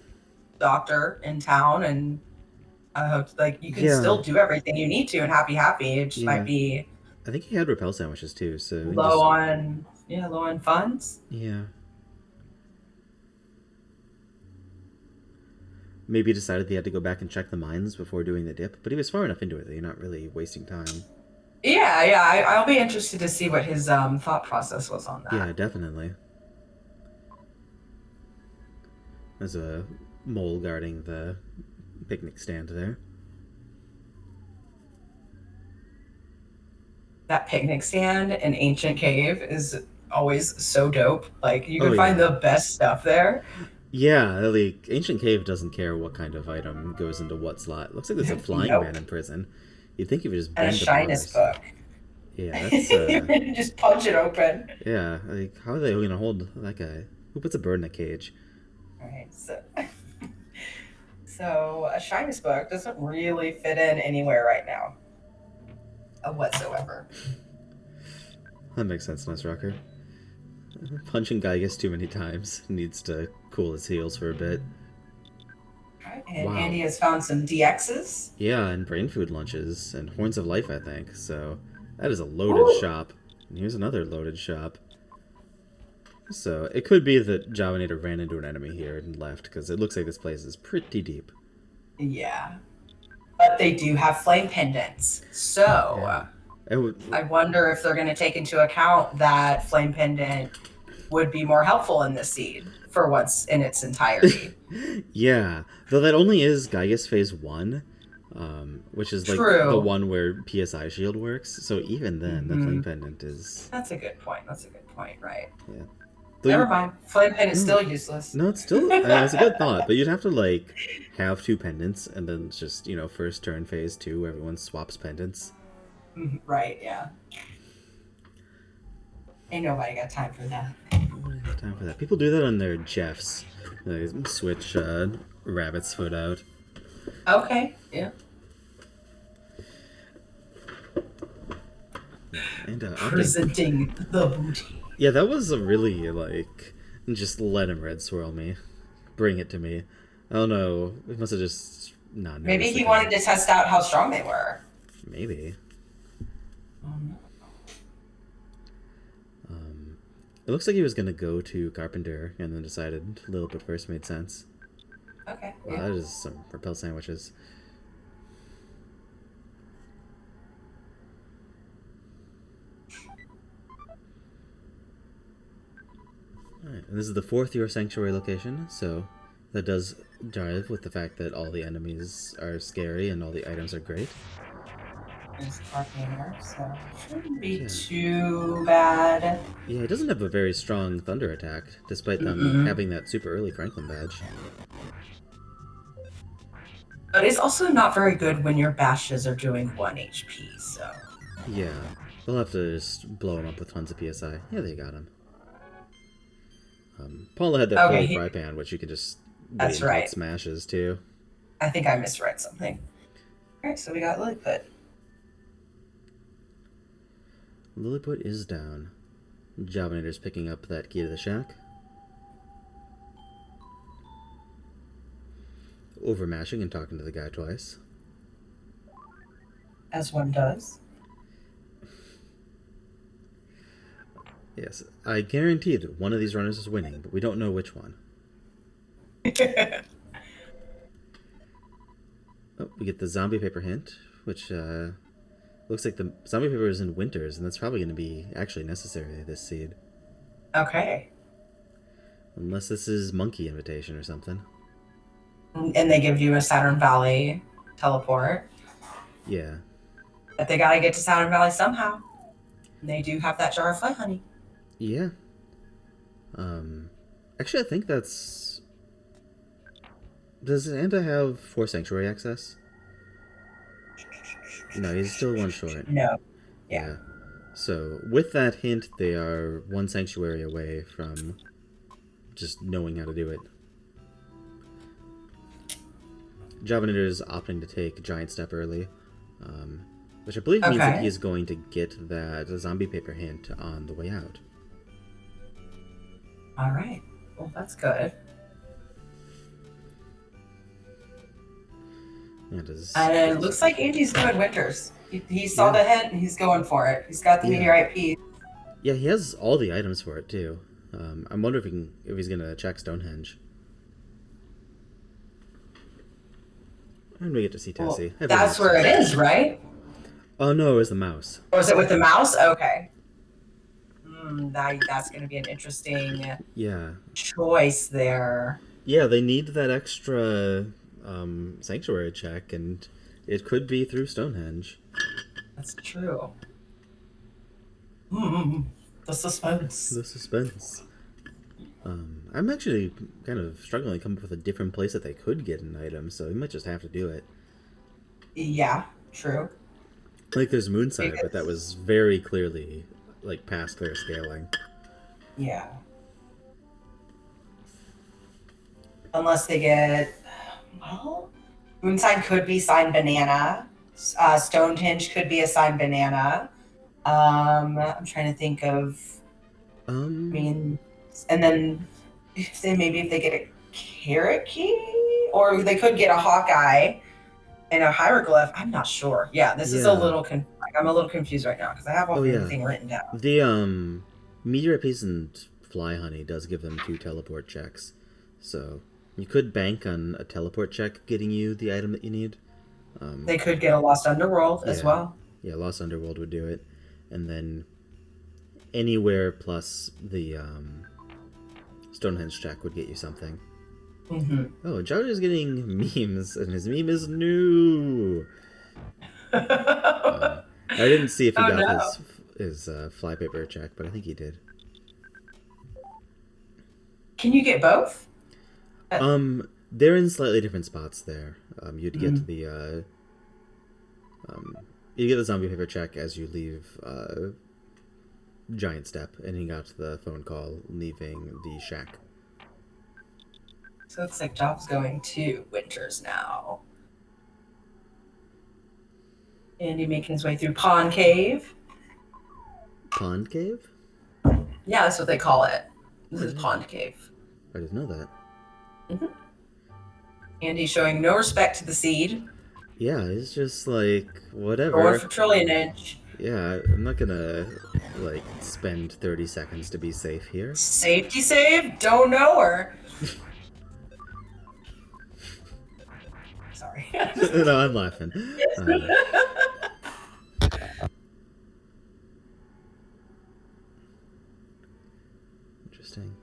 doctor in town, and I hope you can still do everything you need to and happy. It just might be. I think he had repel sandwiches too, so low on funds. Yeah. Maybe decided he had to go back and check the mines before doing the dip, but he was far enough into it that you're not really wasting time. Yeah. I'll be interested to see what his thought process was on that. Yeah, definitely. There's a mole guarding the picnic stand there. That picnic stand in Ancient Cave is always so dope. Like you can find the best stuff there. Yeah, like Ancient Cave doesn't care what kind of item goes into what slot. Looks like there's a flying man in prison. You'd think you would just bend a shyness book. Yeah, that's just punch it open. Yeah, like how are they going to hold that guy? Who puts a bird in a cage? All right, so a shyness book doesn't really fit in anywhere right now, whatsoever. That makes sense, Nusrocker. Punching Gygas too many times needs to cool his heels for a bit. Right, and Andy has found some DXs. Yeah, and brain food lunches and horns of life, I think. So that is a loaded shop. And here's another loaded shop. So it could be that Javinat0r ran into an enemy here and left, because it looks like this place is pretty deep. Yeah, but they do have flame pendants. So I wonder if they're going to take into account that flame pendant would be more helpful in this seed for once in its entirety. Yeah, though that only is Gygas Phase 1, which is like the one where PSI Shield works. So even then, the flame pendant is... That's a good point, right? Yeah. Never mind. Flame pendant's still useless. No, it's still... it's a good thought, but you'd have to, have 2 pendants, and then just, first turn Phase 2, everyone swaps pendants. Right, yeah. Ain't nobody got time for that. Nobody got time for that. People do that on their Jeffs. They switch Rabbit's Foot out. Okay, yeah. Yeah, and opting. Presenting the booty. Yeah, that was a really like just let him red swirl me, bring it to me. I don't know. He must have just not Maybe noticed the he wanted card. to test out how strong they were. Maybe. Um, It looks like he was gonna go to Carpenter and then decided Lilliput first made sense. okay. Wow, Yeah. that is some repel sandwiches. Alright, and this is the 4th Your Sanctuary location, so that does jive with the fact that all the enemies are scary and all the items are great. There's Arcane, so shouldn't be Yeah. too bad. Yeah, he doesn't have a very strong thunder attack, despite them Mm-mm. having that super early Franklin badge. But it's also not very good when your bashes are doing 1 HP, so. Yeah, they'll have to just blow him up with tons of PSI. Yeah, they got him. Paula had that Okay, full fry pan, which you could just wait that's until it right. smashes too. I think I misread something. Alright, so we got Lilliput. Lilliput is down. Javinator's picking up that key to the shack. Overmashing and talking to the guy twice. As one does. Yes, I guaranteed one of these runners is winning, but we don't know which one. Oh, we get the zombie paper hint, which looks like the zombie paper is in Winters, and that's probably going to be actually necessary this seed. Okay. Unless this is Monkey Invitation or something. And they give you a Saturn Valley teleport. Yeah. But they gotta get to Saturn Valley somehow. And they do have that jar of fly honey. Yeah. Actually, I think that's... Does Anta have 4 Sanctuary access? No, he's still 1 short. No. Yeah. So, with that hint, they are 1 Sanctuary away from just knowing how to do it. Javinator is opting to take Giant Step early, which I believe means that he is going to get that zombie paper hint on the way out. Alright. Well, that's good. And it looks like Andy's doing Winters. He saw the hint and he's going for it. He's got the meteorite piece. Yeah, he has all the items for it too. I'm wondering if he's gonna check Stonehenge. And we get to see Tessie. Well, that's where it is, right? Oh no, it was the mouse. Or is it with the mouse? Okay. That's going to be an interesting choice there. Yeah, they need that extra sanctuary check, and it could be through Stonehenge. That's true. The suspense. The suspense. I'm actually kind of struggling to come up with a different place that they could get an item, so we might just have to do it. Yeah, true. Like there's Moonside, but that was very clearly like past clear scaling. Yeah. Unless they get, well, Moonside could be signed banana. Stonehenge could be a signed banana. I'm trying to think of. I mean, and then if they get a carrot key, or they could get a Hawkeye and a hieroglyph. I'm not sure. Yeah, this is a little. I'm a little confused right now because I have everything written down. The meteorite piece and fly honey does give them 2 teleport checks, so you could bank on a teleport check getting you the item that you need. They could get a Lost Underworld as well. Yeah, Lost Underworld would do it, and then anywhere plus the Stonehenge check would get you something. Oh, George is getting memes, and his meme is new. I didn't see if he got his flypaper check, but I think he did. Can you get both? They're in slightly different spots there. You'd get the you get the zombie paper check as you leave Giant Step, and he got the phone call leaving the shack. So it looks like Job's going to Winters now. Andy making his way through Pawn Cave. Pond cave? Yeah, that's what they call it. This is Yeah. Pond Cave. I didn't know that. Andy showing no respect to the seed. Yeah, it's just like, Going whatever. for trillionage. Yeah, I'm not gonna, like, spend 30 seconds to be safe here. Safety save? Don't know her. Sorry. No, I'm laughing. Interesting.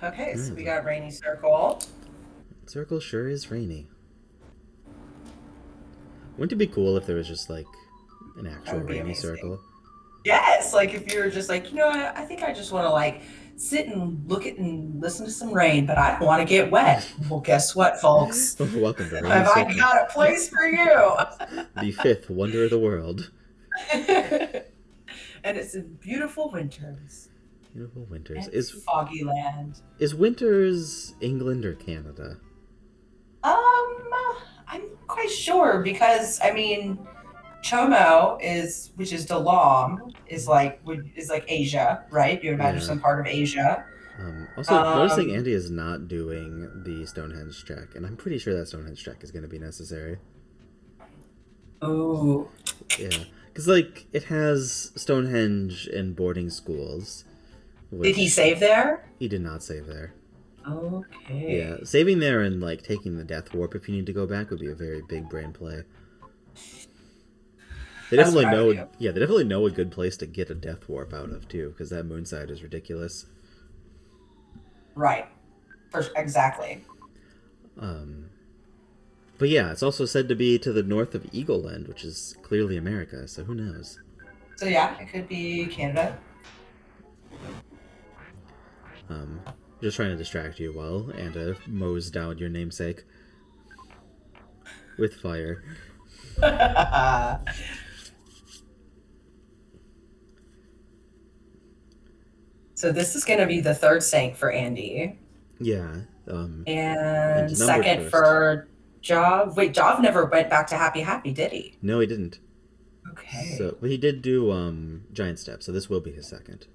Okay, so we got Rainy Circle. Circle sure is rainy. Wouldn't it be cool if there was just, like, an actual That would be rainy amazing. circle? Yes, like if you're just like, you know what, I think I just want to like sit and look at and listen to some rain, but I don't want to get wet. Well, guess what, folks? Welcome to Rainy Have I Circle. got a place for you? The fifth wonder of the world. And it's in beautiful winters. Beautiful winters. And foggy land. Is winters England or Canada? I'm not quite sure because I mean, Chomo is, which is Dalam, is like Asia, right? You would imagine some part of Asia. Also, noticing Andy is not doing the Stonehenge check, and I'm pretty sure that Stonehenge check is going to be necessary. Ooh. Yeah, because like it has Stonehenge and boarding schools. Did he save there? He did not save there. Okay. Yeah, saving there and like taking the death warp if you need to go back would be a very big brain play. They definitely know. Yeah, they definitely know a good place to get a death warp out of too, because that moonside is ridiculous. Right. Exactly. But yeah, it's also said to be to the north of Eagle Land, which is clearly America. So who knows? So yeah, it could be Canada. Just trying to distract you while Anda mows down your namesake with fire. So this is going to be the third sank for Andy. Yeah. And second for Jav. Wait, Jav never went back to Happy Happy, did he? No, he didn't. Okay. So, but he did do Giant Step, so this will be his second.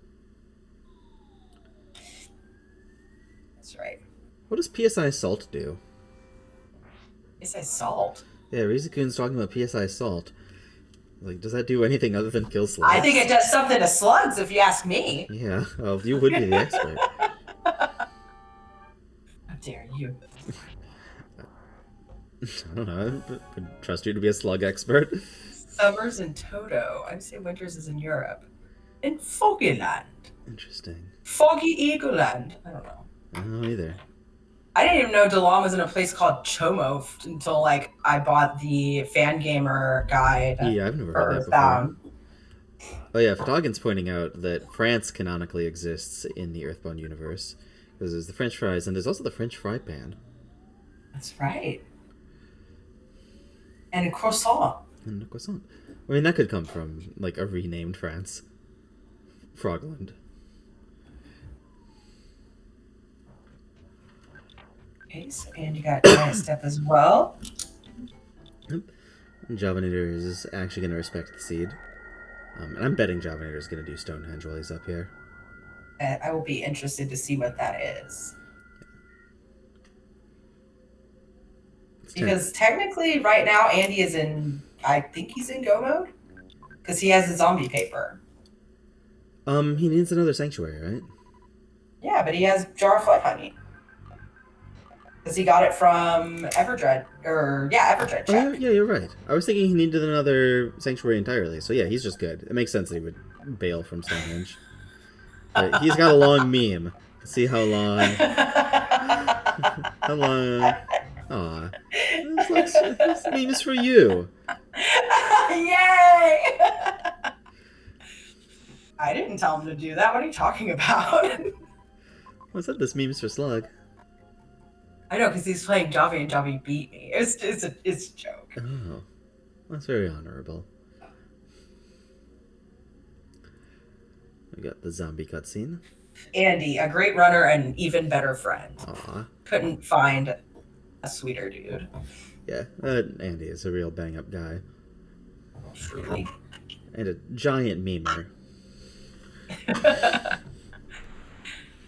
That's right. What does PSI Salt do? PSI Salt? Yeah, Rizukun's talking about PSI Salt. Like, does that do anything other than kill slugs? I think it does something to slugs, if you ask me. Yeah, well, you would be the expert. How dare you? I don't know. I would trust you to be a slug expert. Summer's in Toto. I'd say winters is in Europe. In Foggy Land. Interesting. Foggy Eagle Land. I don't know. I don't know either. I didn't even know Dalam was in a place called Chomo until like I bought the Fangamer guide. Yeah, I've never heard that before. Earthbound. Oh yeah, Photoggin's pointing out that France canonically exists in the Earthbound universe. Because there's the French fries, and there's also the French fry pan. That's right. And a croissant. And a croissant. I mean, that could come from, like, a renamed France. Frogland. Okay, so and you got Giant Step as well. Yep. Javinat0r is actually going to respect the seed. And I'm betting Javinat0r is going to do Stonehenge while he's up here. I will be interested to see what that is. Because technically, right now, Andy is in, I think he's in go mode. Because he has the zombie paper. He needs another sanctuary, right? Yeah, but he has Jar of Flood Honey. Because he got it from Everdread. Everdread check. Oh, yeah, you're right. I was thinking he needed another sanctuary entirely. So yeah, he's just good. It makes sense that he would bail from Stonehenge. But he's got a long meme. See how long... how long... Aw. This meme is for you. Yay! I didn't tell him to do that. What are you talking about? What's that? This meme is for Slug. I know, because he's playing Javi and Javi beat me. It's a joke. Oh. That's very honorable. We got the zombie cutscene. Andy, a great runner and an even better friend. Aw. Couldn't find a sweeter dude. Yeah, Andy is a real bang-up guy. Truly. And a giant memer.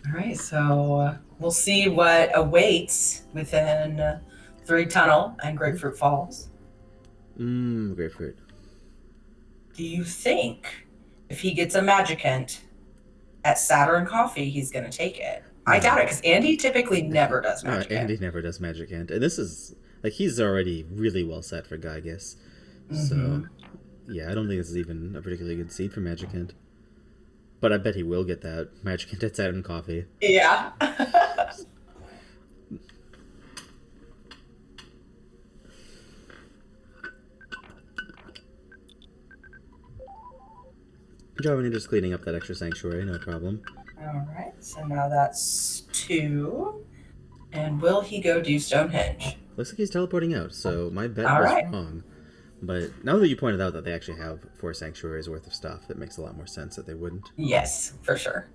All right, so we'll see what awaits within Three Tunnel and Grapefruit Falls. Grapefruit. Do you think if he gets a Magicant at Saturn Coffee, he's going to take it? I doubt it, because Andy typically never does No, Magicant. Andy never does Magicant. And this is, like, he's already really well set for Gygus. So, yeah, I don't think this is even a particularly good seed for Magicant. But I bet he will get that Magicant at Saturn Coffee. Yeah. Javinator's cleaning up that extra sanctuary, no problem. All right, so now that's 2. And will he go do Stonehenge? Looks like he's teleporting out, so my bet All was right. wrong. But now that you pointed out that they actually have 4 sanctuaries worth of stuff, it makes a lot more sense that they wouldn't. Yes, for sure.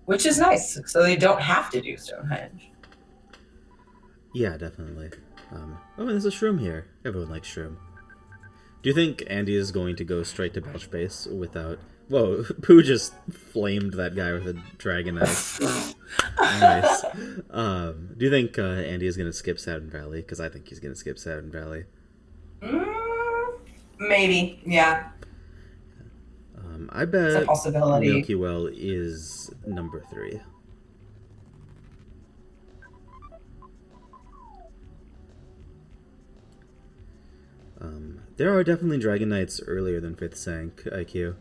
Which is nice, so they don't have to do Stonehenge. Yeah, definitely. Oh, and there's a shroom here. Everyone likes shroom. Do you think Andy is going to go straight to Belch Base without... Whoa, Pooh just flamed that guy with a dragon knife. Nice. Do you think Andy is going to skip Saturn Valley? Because I think he's going to skip Saturn Valley. Maybe, yeah. I bet it's a possibility. Milky Well is number 3. There are definitely Dragon Knights earlier than 5th Sank IQ.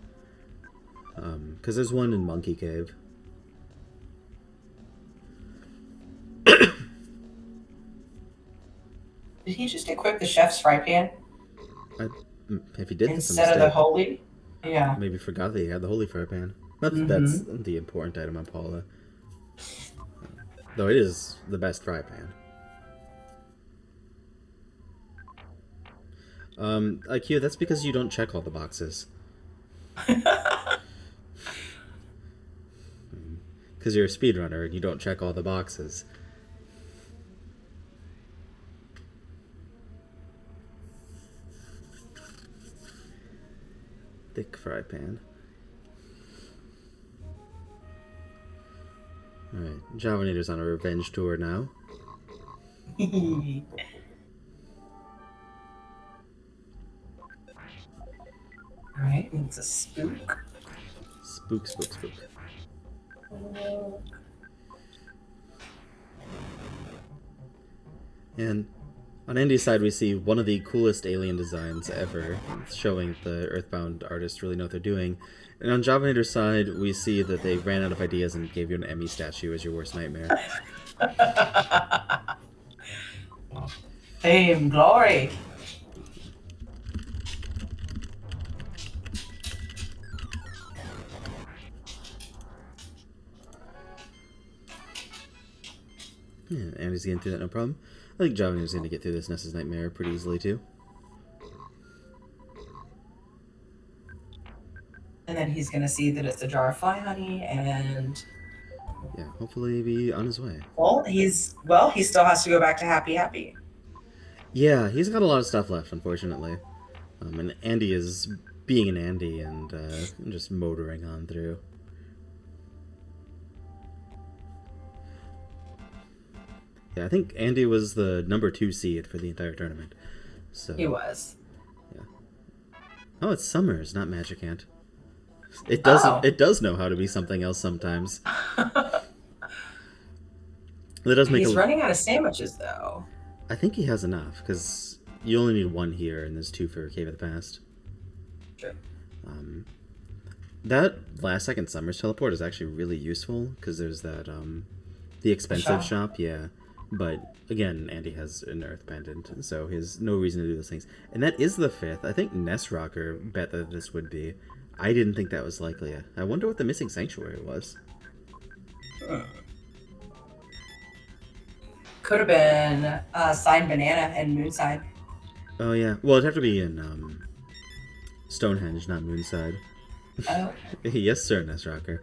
Because there's one in Monkey Cave. Did he just equip the chef's fry pan? If he did, instead of the holy? Yeah. Maybe forgot that he had the holy fry pan. Not that that's the important item on Paula. Though it is the best fry pan. IQ, that's because you don't check all the boxes. Because you're a speedrunner and you don't check all the boxes. Thick fry pan. Alright, Javinator's on a revenge tour now. Alright, it's a spook. Spook, spook, spook. And on Andy's side, we see one of the coolest alien designs ever, showing the Earthbound artists really know what they're doing. And on Javinator's side, we see that they ran out of ideas and gave you an Emmy statue as your worst nightmare. Fame, glory. Yeah, Andy's getting through that no problem. I think Javinator's going to get through this Ness's Nightmare pretty easily too. And then he's going to see that it's a jar of fly honey, and... yeah, hopefully be on his way. Well, he still has to go back to Happy Happy. Yeah, he's got a lot of stuff left, unfortunately. And Andy is being an Andy and just motoring on through. Yeah, I think Andy was the number 2 seed for the entire tournament. So He was. yeah. Oh, it's Summers, not Magicant. It doesn't. It does know how to be something else sometimes. That does make. He's running out of sandwiches, though. I think he has enough because you only need 1 here, and there's 2 for Cave of the Past. True. That last second Summers teleport is actually really useful because there's that the expensive shop, yeah. But again, Andy has an Earth Pendant, so he has no reason to do those things. And that is the 5th. I think Rocker bet that this would be. I didn't think that was likely. I wonder what the missing sanctuary was. Could have been Sign Banana and Moonside. Oh yeah. Well, it'd have to be in Stonehenge, not Moonside. Oh. Yes, sir, Rocker.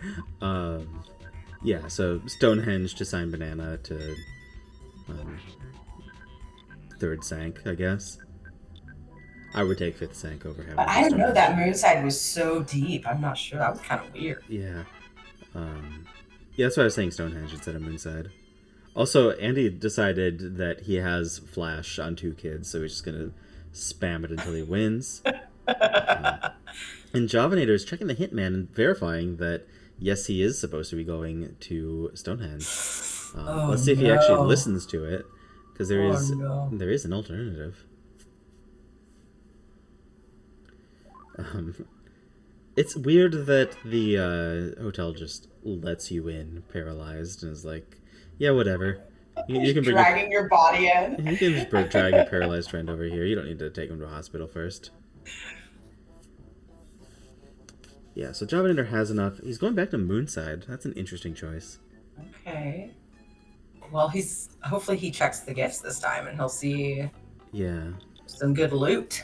Yeah. So Stonehenge to Sign Banana to 3rd Sank, I guess. I would take fifth sync over having I didn't know Stonehenge. that moonside was so deep. I'm not sure. That was kind of weird. Yeah. Yeah, that's why I was saying Stonehenge instead of Moonside. Also, Andy decided that he has Flash on 2 kids, so he's just gonna spam it until he wins. And Javinator is checking the Hitman and verifying that, yes, he is supposed to be going to Stonehenge. Let's see if he actually listens to it, because there is an alternative. It's weird that the hotel just lets you in paralyzed and is like, yeah, whatever. You can dragging your body in. You can just drag your paralyzed friend over here. You don't need to take him to a hospital first. Yeah, so Javinator has enough. He's going back to Moonside. That's an interesting choice. Okay. Well, hopefully he checks the gifts this time and he'll see some good loot.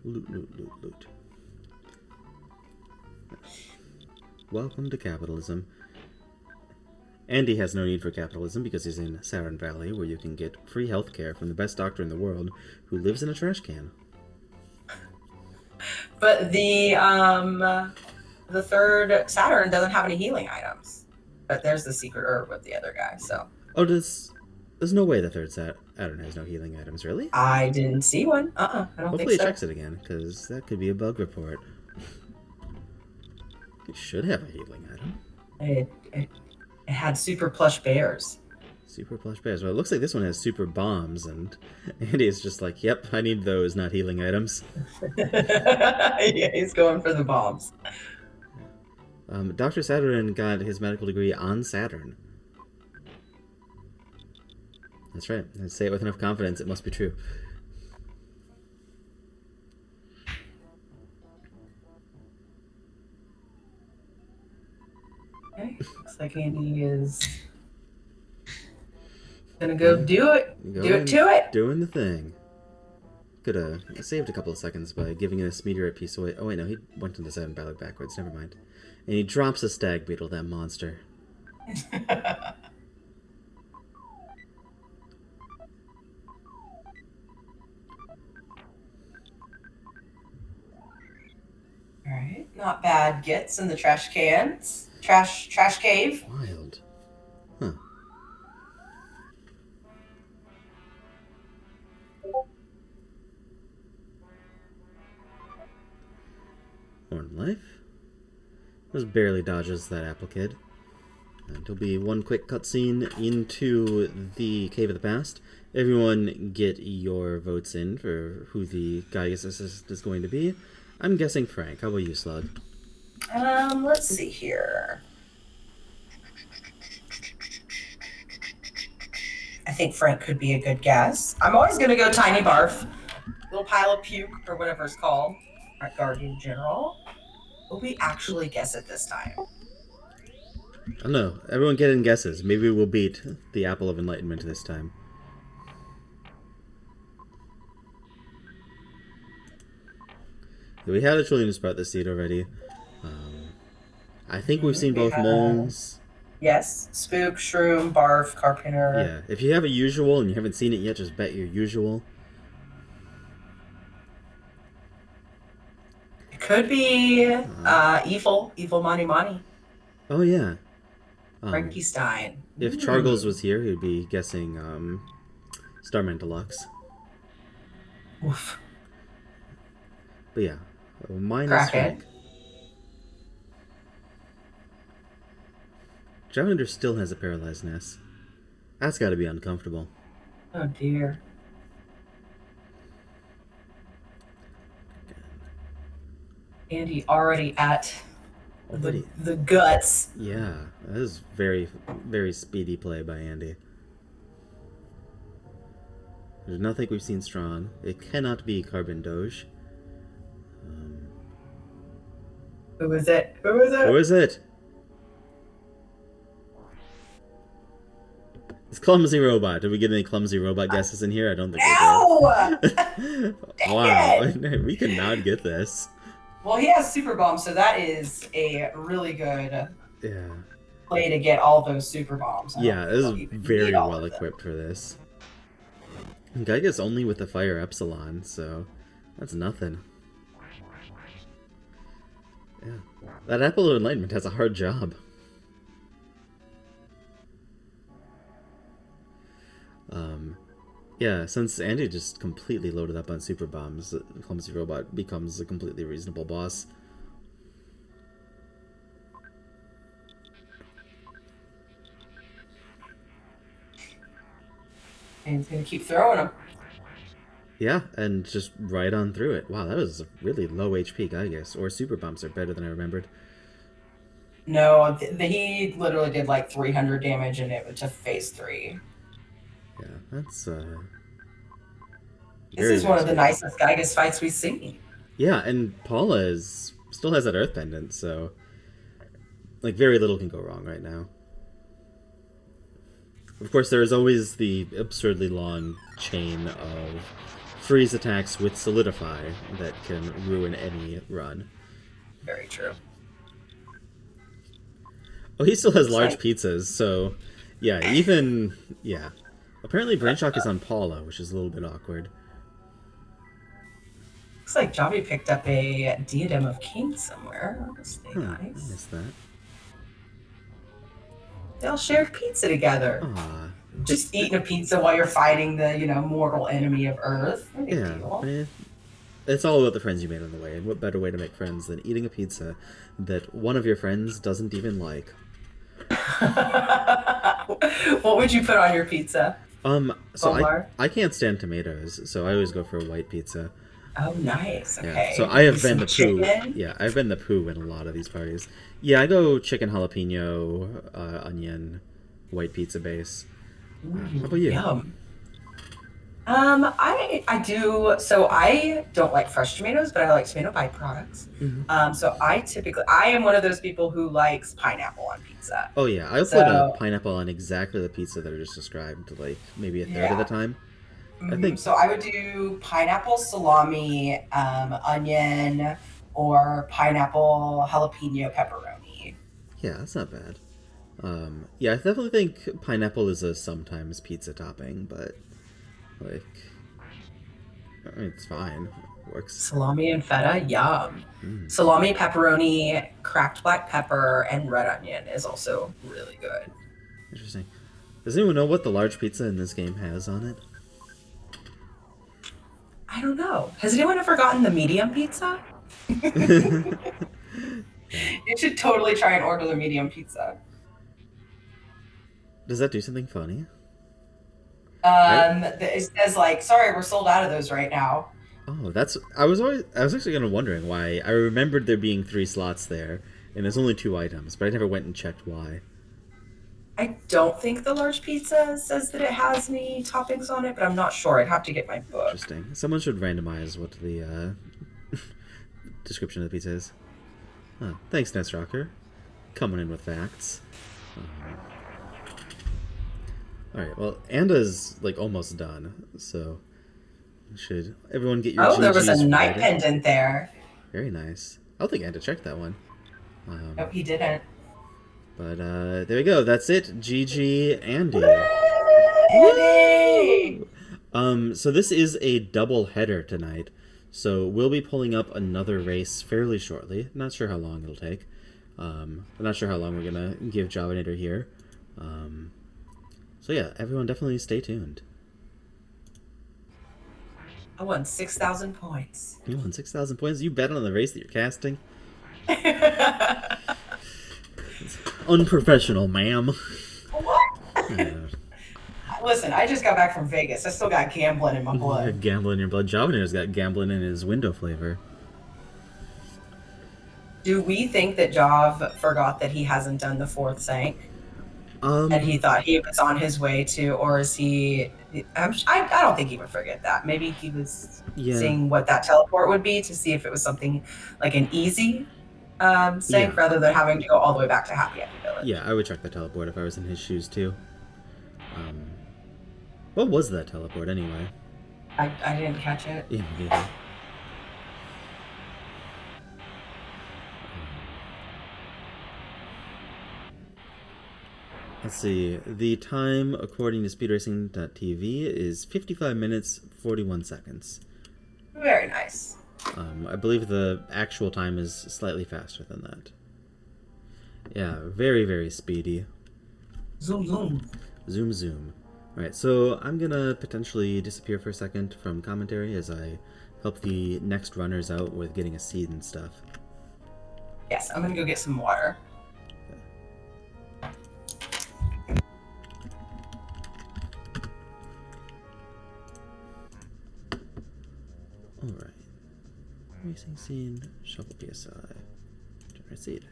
Loot. Welcome to capitalism. Andy has no need for capitalism because he's in Saturn Valley, where you can get free healthcare from the best doctor in the world who lives in a trash can. But the third Saturn doesn't have any healing items. But there's the secret herb with the other guy, so. Oh, there's no way the third Saturn has no healing items, really? I didn't see one. I don't think so. Hopefully he checks it again, because that could be a bug report. It should have a healing item. It had super plush bears. Super plush bears. Well, it looks like this one has super bombs, and Andy's just like, yep, I need those, not healing items. Yeah, he's going for the bombs. Dr. Saturn got his medical degree on Saturn. That's right. I say it with enough confidence, it must be true. Okay, looks like Andy is gonna go do it. Doing the thing. Could have saved a couple of seconds by giving this meteorite piece away. Oh wait, no, he went into Saturn Valley backwards. Never mind. And he drops a stag beetle, that monster. Alright, not bad gets in the trash cans. Trash cave. Wild. Huh. Horn Life. Just barely dodges that apple kid. And there'll be one quick cutscene into the Cave of the Past. Everyone get your votes in for who the guidance assist is going to be. I'm guessing Frank. How about you, Slug? Let's see here. I think Frank could be a good guess. I'm always gonna go Tiny Barf. Little pile of puke, or whatever it's called. Our Guardian General. Will we actually guess it this time? I don't know. Everyone get in guesses. Maybe we'll beat the Apple of Enlightenment this time. We had a trillion sprout this seed already. I think we've seen both moles. Yes. Spook, Shroom, Barf, Carpenter. Yeah. If you have a usual and you haven't seen it yet, just bet your usual. It could be Evil Money Money. Oh, yeah. Frankie Stein. If Chargles was here, he'd be guessing Starman Deluxe. Oof. But yeah, minus Kraken. Frank. Javinat0r still has a paralyzed Ness. That's got to be uncomfortable. Oh dear. Andy already at the guts. Yeah, that is very, very speedy play by Andy. There's nothing we've seen strong. It cannot be Carbon Doge. Who is it? Who is it? It's Clumsy Robot. Did we get any Clumsy Robot guesses in here? I don't think we did. Wow, we cannot get this. Well, he has super bombs, so that is a really good Yeah. play to get all those super bombs. Yeah, this is very well equipped for this. Geiga's only with the Fire Epsilon, so That's nothing. Yeah. That Apple of Enlightenment has a hard job. Yeah, since Andy just completely loaded up on super bombs, Clumsy Robot becomes a completely reasonable boss. And he's gonna keep throwing them. Yeah, and just right on through it. Wow, that was a really low HP guy, I guess. Or super bombs are better than I remembered. No, he literally did like 300 damage and it to phase 3. Yeah, that's This very, is very one of the sweet. nicest Gygas fights we've seen. Yeah, and Paula still has that earth pendant, so like very little can go wrong right now. Of course, there is always the absurdly long chain of freeze attacks with solidify that can ruin any run. Very true. Oh, he still has Looks large like, pizzas, so yeah, even yeah. Apparently, Brain Shock is on Paula, which is a little bit awkward. looks like Javi picked up a Diadem of Kings somewhere. Stay Huh, I nice. missed that. They all shared pizza together. Aw. Just eating a pizza while you're fighting the, mortal enemy of Earth. No big Yeah, deal. it's all about the friends you made on the way, and what better way to make friends than eating a pizza that one of your friends doesn't even like? What would you put on your pizza? So Omar? I can't stand tomatoes, so I always go for a white pizza. Oh, nice. Okay. Yeah, so I have With been some the poo. chicken? Yeah, I've been the poo in a lot of these parties. Yeah, I go chicken jalapeno, onion, white pizza base. How about you? Yum. I do. So I don't like fresh tomatoes, but I like tomato byproducts. So I am one of those people who likes pineapple on pizza. Oh yeah, I'll put a So pineapple on exactly the pizza that I just described, like maybe a third of the yeah. time. I think, So I would do pineapple salami, onion, or pineapple jalapeno pepperoni. yeah, that's not bad. Yeah, I definitely think pineapple is a sometimes pizza topping, but like, I mean, it's fine. It works. Salami and feta, yum. Salami, pepperoni, cracked black pepper, and red onion is also really good. Interesting. Does anyone know what the large pizza in this game has on it? I don't know. Has anyone ever gotten the medium pizza? You should totally try and order the medium pizza. Does that do something funny? It says like, sorry, we're sold out of those right now. Oh, that's. I was actually kind of wondering why. I remembered there being 3 slots there, and there's only 2 items, but I never went and checked why. I don't think the large pizza says that it has any toppings on it, but I'm not sure. I'd have to get my book. Interesting. Someone should randomize what the description of the pizza is. Huh. Thanks, Nestrocker. Coming in with facts. Alright, well, Anda's like almost done, so should everyone get your there was a GGs night ready? pendant there. Very nice. I don't think Anda checked that one. Nope, he didn't. But there we go. That's it. GG Andy. Andy! So this is a double header tonight. So we'll be pulling up another race fairly shortly. Not sure how long it'll take. I'm not sure how long we're gonna give Javinat0r here. So yeah, everyone definitely stay tuned. I won 6,000 points. You won 6,000 points. You bet on the race that you're casting. Unprofessional, ma'am. What? Listen, I just got back from Vegas. I still got gambling in my blood. Gambling in your blood. Javinat0r's got gambling in his window flavor. Do we think that Jav forgot that he hasn't done the 4th Sank? And he thought he was on his way to, or is he... I don't think he would forget that. Maybe he was seeing what that teleport would be to see if it was something like an easy Sank rather than having to go all the way back to Happy Happy Village. Yeah, I would check the teleport if I was in his shoes too. What was that teleport anyway? I didn't catch it. Yeah, me neither. Let's see. The time, according to speedracing.tv, is 55 minutes, 41 seconds. Very nice. I believe the actual time is slightly faster than that. Yeah, very, very speedy. Zoom, zoom. Zoom, zoom. Alright, so I'm gonna potentially disappear for a second from commentary as I help the next runners out with getting a seed and stuff. Yes, I'm gonna go get some water. Alright. Racing scene, shuffle PSI, generate seed.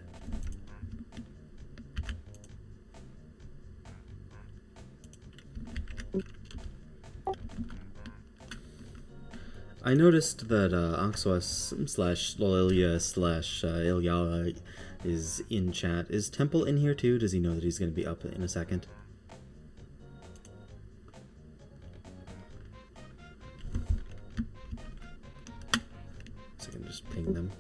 I noticed that Anxos slash Loelia slash Ilyala is in chat. Is Temple in here too? Does he know that he's going to be up in a second? So I can just ping them.